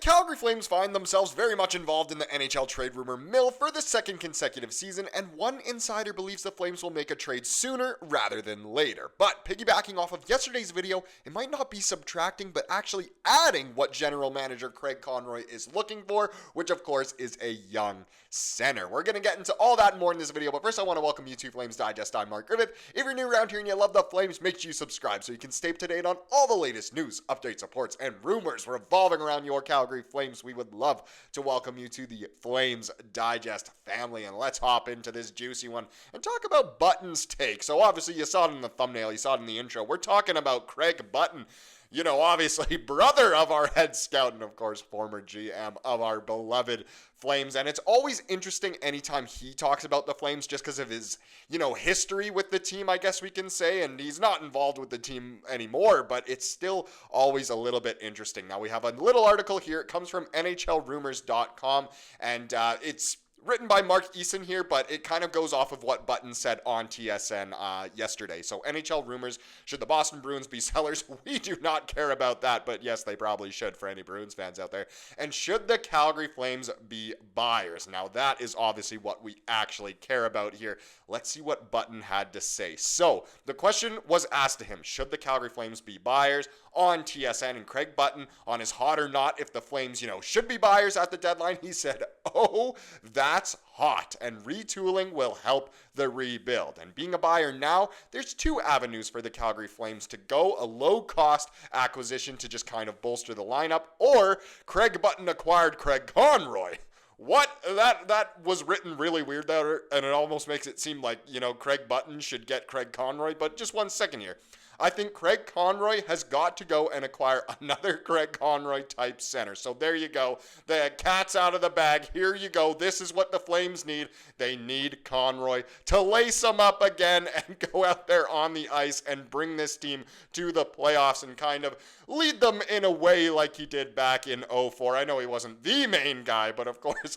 Calgary Flames find themselves very much involved in the NHL trade rumor mill for the second consecutive season, and one insider believes the Flames will make a trade sooner rather than later. But piggybacking off of yesterday's video, it might not be subtracting, but actually adding what General Manager Craig Conroy is looking for, which of course is a young center. We're going to get into all that and more in this video, but first I want to welcome you to Flames Digest. I'm Mark Griffith. If you're new around here and you love the Flames, make sure you subscribe so you can stay up to date on all the latest news, updates, reports, and rumors revolving around your Calgary Flames. We would love to welcome you to the Flames Digest family, and let's hop into this juicy one and talk about Button's take. So obviously you saw it in the thumbnail, you saw it in the intro. We're talking about Craig Button, you know, obviously brother of our head scout and of course former GM of our beloved Flames. And it's always interesting anytime he talks about the Flames just because of his, you know, history with the team, I guess we can say. And he's not involved with the team anymore, but it's still always a little bit interesting. Now we have a little article here. It comes from NHLrumours.com, and it's written by Mark Eason here, but it kind of goes off of what Button said on TSN yesterday. So NHL rumors, should the Boston Bruins be sellers? We do not care about that, but yes, they probably should for any Bruins fans out there. And should the Calgary Flames be buyers? Now that is obviously what we actually care about here. Let's see what Button had to say. So the question was asked to him, should the Calgary Flames be buyers on TSN? And Craig Button, on his hot or not, if the Flames, you know, should be buyers at the deadline, he said, oh, that's hot, and retooling will help the rebuild. And being a buyer now, there's two avenues for the Calgary Flames to go: a low-cost acquisition to just kind of bolster the lineup, or Craig Button acquired Craig Conroy. What? That was written really weird there, and it almost makes it seem like, you know, Craig Button should get Craig Conroy, but just 1 second here. I think Craig Conroy has got to go and acquire another Craig Conroy type center. So there you go. The cat's out of the bag. Here you go. This is what the Flames need. They need Conroy to lace them up again and go out there on the ice and bring this team to the playoffs and kind of lead them in a way like he did back in 2004. I know he wasn't the main guy, but of course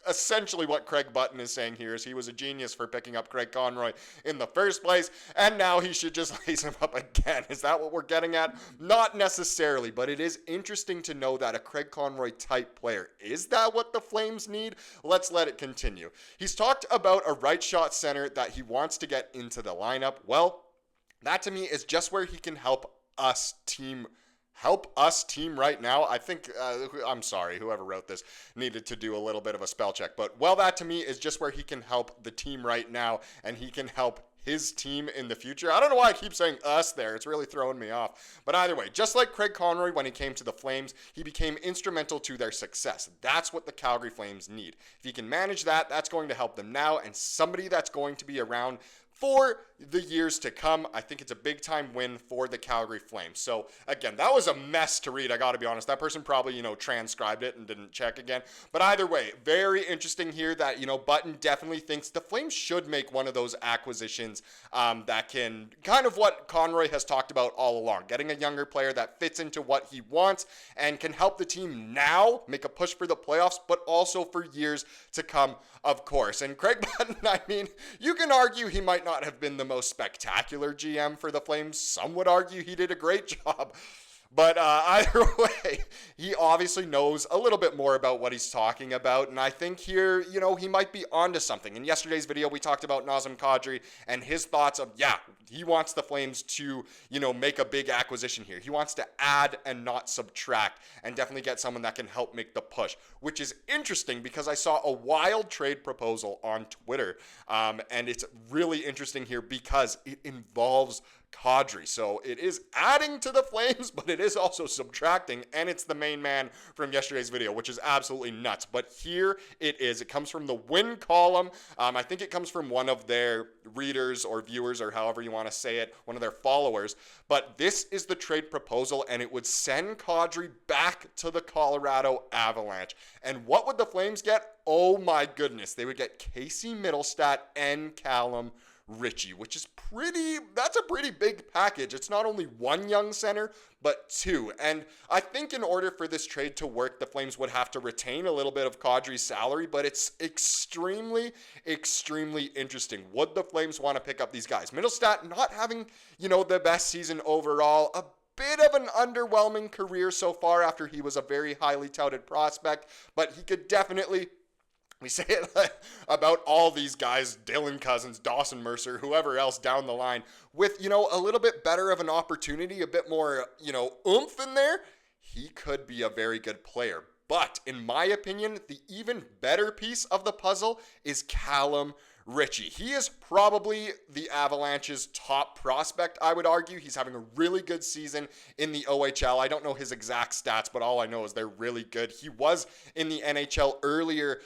essentially what Craig Button is saying here is he was a genius for picking up Craig Conroy in the first place, and now he should just lace him up again. Is that what we're getting at? Not necessarily, but it is interesting to know that a Craig Conroy type player. Is that what the Flames need? Let's let it continue. He's talked about a right shot center that he wants to get into the lineup. Well, that to me is just where he can help us team right now. I think, I'm sorry, whoever wrote this needed to do a little bit of a spell check. But, well, that to me is just where he can help the team right now, and he can help his team in the future. I don't know why I keep saying us there. It's really throwing me off. But either way, just like Craig Conroy when he came to the Flames, he became instrumental to their success. That's what the Calgary Flames need. If he can manage that, that's going to help them now, and somebody that's going to be around for the years to come. I think it's a big time win for the Calgary Flames. So again, that was a mess to read. I got to be honest. That person probably, you know, transcribed it and didn't check again. But either way, very interesting here that, you know, Button definitely thinks the Flames should make one of those acquisitions that can kind of what Conroy has talked about all along, getting a younger player that fits into what he wants and can help the team now make a push for the playoffs, but also for years to come, of course. And Craig Button, I mean, you can argue he might not have been the most spectacular GM for the Flames. Some would argue he did a great job. But either way, he obviously knows a little bit more about what he's talking about. And I think here, you know, he might be onto something. In yesterday's video, we talked about Nazem Kadri and his thoughts of, yeah, he wants the Flames to, you know, make a big acquisition here. He wants to add and not subtract and definitely get someone that can help make the push, which is interesting because I saw a wild trade proposal on Twitter. And it's really interesting here because it involves Kadri. So it is adding to the Flames, but it is also subtracting, and it's the main man from yesterday's video, which is absolutely nuts. But here it is. It comes from the win column. I think it comes from one of their readers or viewers or however you want to say it, one of their followers. But this is the trade proposal, and it would send Kadri back to the Colorado Avalanche. And what would the Flames get? Oh my goodness. They would get Casey Middlestat and Callum Ritchie, which is that's a pretty big package. It's not only one young center, but two. And I think in order for this trade to work, the Flames would have to retain a little bit of Kadri's salary, but it's extremely, extremely interesting. Would the Flames want to pick up these guys? Middlestat not having, you know, the best season overall, a bit of an underwhelming career so far after he was a very highly touted prospect, but he could definitely, we say it about all these guys, Dylan Cousins, Dawson Mercer, whoever else down the line, with, a little bit better of an opportunity, a bit more, oomph in there, he could be a very good player. But in my opinion, the even better piece of the puzzle is Callum Ritchie. He is probably the Avalanche's top prospect, I would argue. He's having a really good season in the OHL. I don't know his exact stats, but all I know is they're really good. He was in the NHL earlier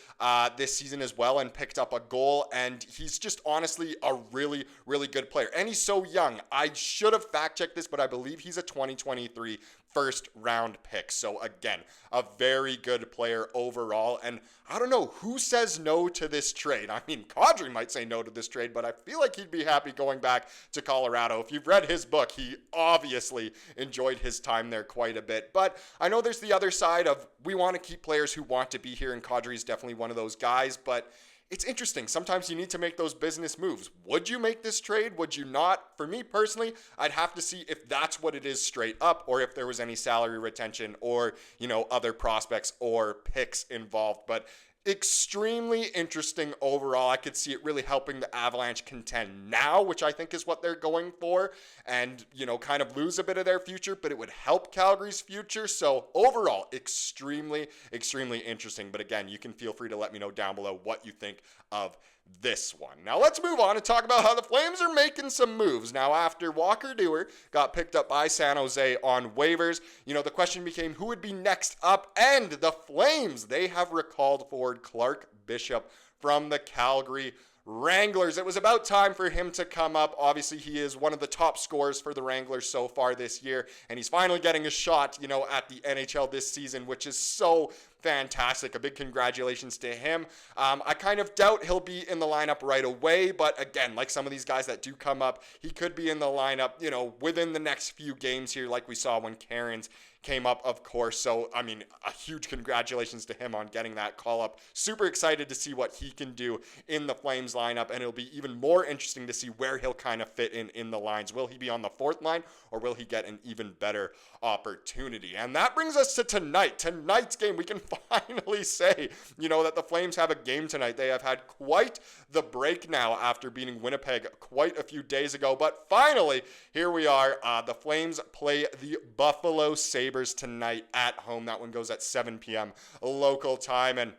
this season as well and picked up a goal, and he's just honestly a really, really good player. And he's so young. I should have fact-checked this, but I believe he's a 2023 first round pick. So again, a very good player overall. And I don't know who says no to this trade. I mean, Kadri might say no to this trade, but I feel like he'd be happy going back to Colorado. If you've read his book, he obviously enjoyed his time there quite a bit. But I know there's the other side of we want to keep players who want to be here, and Kadri is definitely one of those guys. But it's interesting. Sometimes you need to make those business moves. Would you make this trade? Would you not? For me personally, I'd have to see if that's what it is straight up, or if there was any salary retention or, other prospects or picks involved. But extremely interesting overall. I could see it really helping the Avalanche contend now, which I think is what they're going for, and, kind of lose a bit of their future, but it would help Calgary's future. So overall, extremely, extremely interesting. But again, you can feel free to let me know down below what you think of this one. Now let's move on and talk about how the Flames are making some moves. Now after Walker Duehr got picked up by San Jose on waivers, the question became who would be next up, and the Flames, they have recalled forward Clark Bishop from the Calgary Wranglers. It was about time for him to come up. Obviously, he is one of the top scorers for the Wranglers so far this year, and he's finally getting a shot, at the NHL this season, which is so fantastic. A big congratulations to him. I kind of doubt he'll be in the lineup right away, but again, like some of these guys that do come up, he could be in the lineup, within the next few games here, like we saw when Cairns came up, of course. So, I mean, a huge congratulations to him on getting that call up. Super excited to see what he can do in the Flames lineup, and it'll be even more interesting to see where he'll kind of fit in the lines. Will he be on the fourth line, or will he get an even better opportunity? And that brings us to tonight's game. We can finally say, that the Flames have a game tonight. They have had quite the break now after beating Winnipeg quite a few days ago, but finally, here we are. The Flames play the Buffalo Sabres tonight at home. That one goes at 7 p.m. local time, and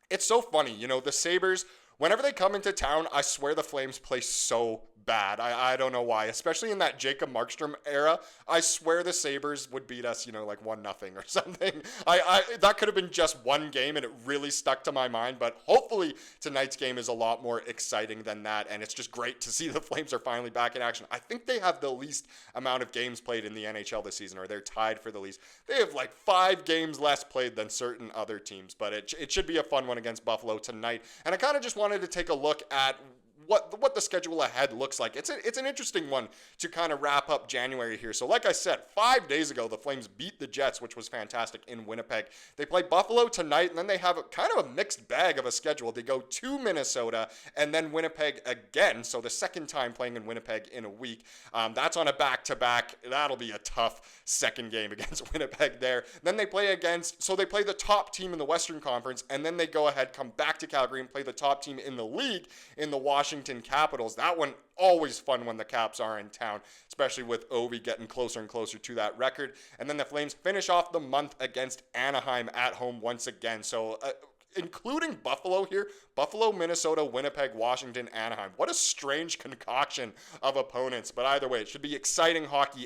it's so funny, the Sabres, whenever they come into town, I swear the Flames play so bad. I don't know why, especially in that Jacob Markstrom era. I swear the Sabres would beat us, like 1-0 or something. That could have been just one game, and it really stuck to my mind, but hopefully tonight's game is a lot more exciting than that, and it's just great to see the Flames are finally back in action. I think they have the least amount of games played in the NHL this season, or they're tied for the least. They have like 5 games less played than certain other teams, but it should be a fun one against Buffalo tonight, and I kind of just wanted to take a look at what the schedule ahead looks like. It's an interesting one to kind of wrap up January here. So like I said, 5 days ago, the Flames beat the Jets, which was fantastic, in Winnipeg. They play Buffalo tonight, and then they have kind of a mixed bag of a schedule. They go to Minnesota and then Winnipeg again. So the second time playing in Winnipeg in a week. That's on a back-to-back. That'll be a tough second game against Winnipeg there. Then they play the top team in the Western Conference, and then they go ahead, come back to Calgary and play the top team in the league in the Washington Capitals. That one always fun when the Caps are in town, especially with Ovi getting closer and closer to that record. And then the Flames finish off the month against Anaheim at home once again. So including Buffalo here, Buffalo, Minnesota, Winnipeg, Washington, Anaheim. What a strange concoction of opponents. But either way, it should be exciting hockey,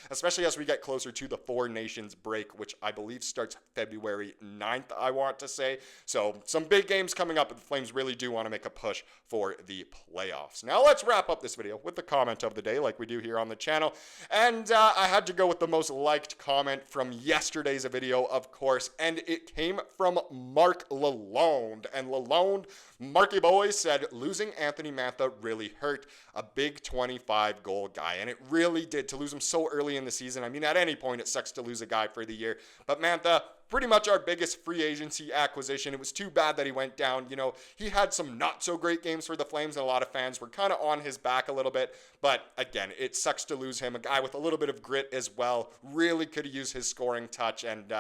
especially as we get closer to the Four Nations break, which I believe starts February 9th, I want to say. So some big games coming up, but the Flames really do want to make a push for the playoffs. Now let's wrap up this video with the comment of the day, like we do here on the channel. And I had to go with the most liked comment from yesterday's video, of course, and it came from Mark Lalonde. And Lalonde, Marky Boy, said, losing Anthony Mantha really hurt. A big 25-goal guy. And it really did, to lose him so early in the season. I mean, at any point, it sucks to lose a guy for the year. But Mantha, pretty much our biggest free agency acquisition. It was too bad that he went down. You know, he had some not so great games for the Flames, and a lot of fans were kind of on his back a little bit. But again, it sucks to lose him. A guy with a little bit of grit as well. Really could use his scoring touch, and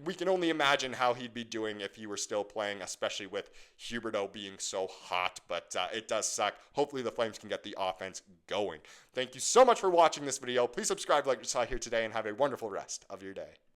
we can only imagine how he'd be doing if he were still playing, especially with Huberdeau being so hot. But it does suck. Hopefully the Flames can get the offense going. Thank you so much for watching this video. Please subscribe like you saw here today, and have a wonderful rest of your day.